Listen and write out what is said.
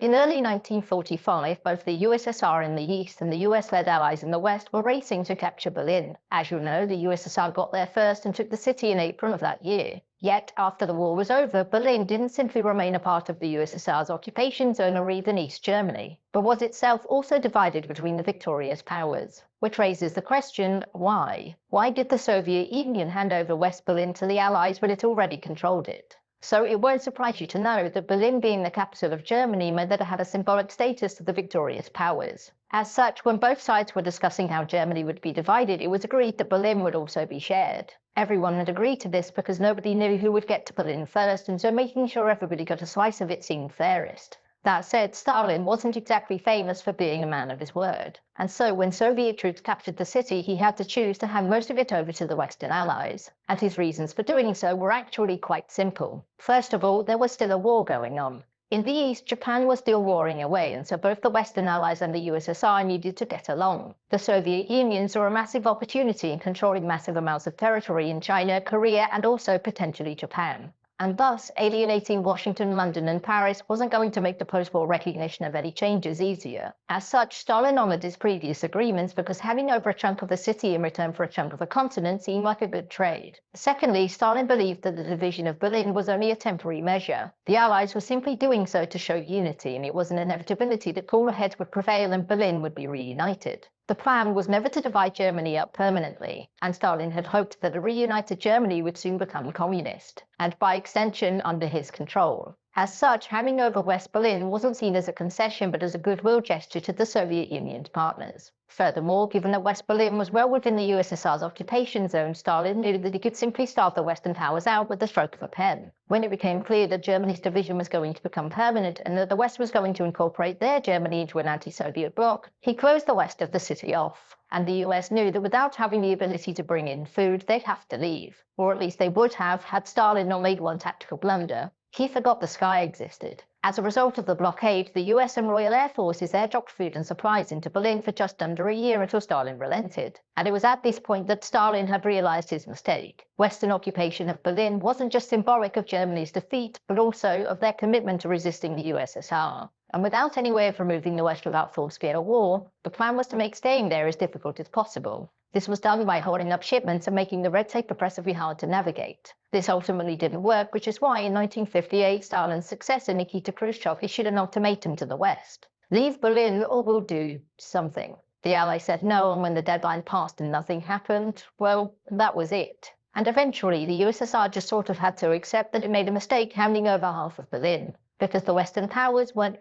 In early 1945, both the USSR in the east and the US-led allies in the west were racing to capture Berlin. As you know, the USSR got there first and took the city in April of that year. Yet, after the war was over, Berlin didn't simply remain a part of the USSR's occupation zone or even East Germany, but was itself also divided between the victorious powers. Which raises the question, why? Why did the Soviet Union hand over West Berlin to the Allies when it already controlled it? So it won't surprise you to know that Berlin being the capital of Germany meant that it had a symbolic status to the victorious powers. As such, when both sides were discussing how Germany would be divided, it was agreed that Berlin would also be shared. Everyone had agreed to this because nobody knew who would get to Berlin first, and so making sure everybody got a slice of it seemed fairest. That said, Stalin wasn't exactly famous for being a man of his word, and so when Soviet troops captured the city, he had to choose to hand most of it over to the Western Allies, and his reasons for doing so were actually quite simple. First of all, there was still a war going on. In the East, Japan was still warring away, and so both the Western Allies and the USSR needed to get along. The Soviet Union saw a massive opportunity in controlling massive amounts of territory in China, Korea, and also potentially Japan. And thus, alienating Washington, London, and Paris wasn't going to make the post-war recognition of any changes easier. As such, Stalin honored his previous agreements because handing over a chunk of the city in return for a chunk of the continent seemed like a good trade. Secondly, Stalin believed that the division of Berlin was only a temporary measure. The Allies were simply doing so to show unity, and it was an inevitability that cooler heads would prevail and Berlin would be reunited. The plan was never to divide Germany up permanently, and Stalin had hoped that a reunited Germany would soon become communist, and by extension under his control. As such, handing over West Berlin wasn't seen as a concession but as a goodwill gesture to the Soviet Union's partners. Furthermore, given that West Berlin was well within the USSR's occupation zone, Stalin knew that he could simply starve the Western powers out with the stroke of a pen. When it became clear that Germany's division was going to become permanent and that the West was going to incorporate their Germany into an anti-Soviet bloc, he closed the west of the city off. And the US knew that without having the ability to bring in food, they'd have to leave. Or at least they would have had Stalin not made one tactical blunder. He forgot the sky existed. As a result of the blockade, the US and Royal Air Forces airdropped food and supplies into Berlin for just under a year until Stalin relented. And it was at this point that Stalin had realized his mistake. Western occupation of Berlin wasn't just symbolic of Germany's defeat, but also of their commitment to resisting the USSR. And without any way of removing the West without full-scale war, the plan was to make staying there as difficult as possible. This was done by holding up shipments and making the red tape oppressively hard to navigate. This ultimately didn't work, which is why in 1958 Stalin's successor Nikita Khrushchev issued an ultimatum to the West. Leave Berlin or we'll do something. The Allies said no, and when the deadline passed and nothing happened, well, that was it. And eventually the USSR just sort of had to accept that it made a mistake handing over half of Berlin, because the Western powers weren't going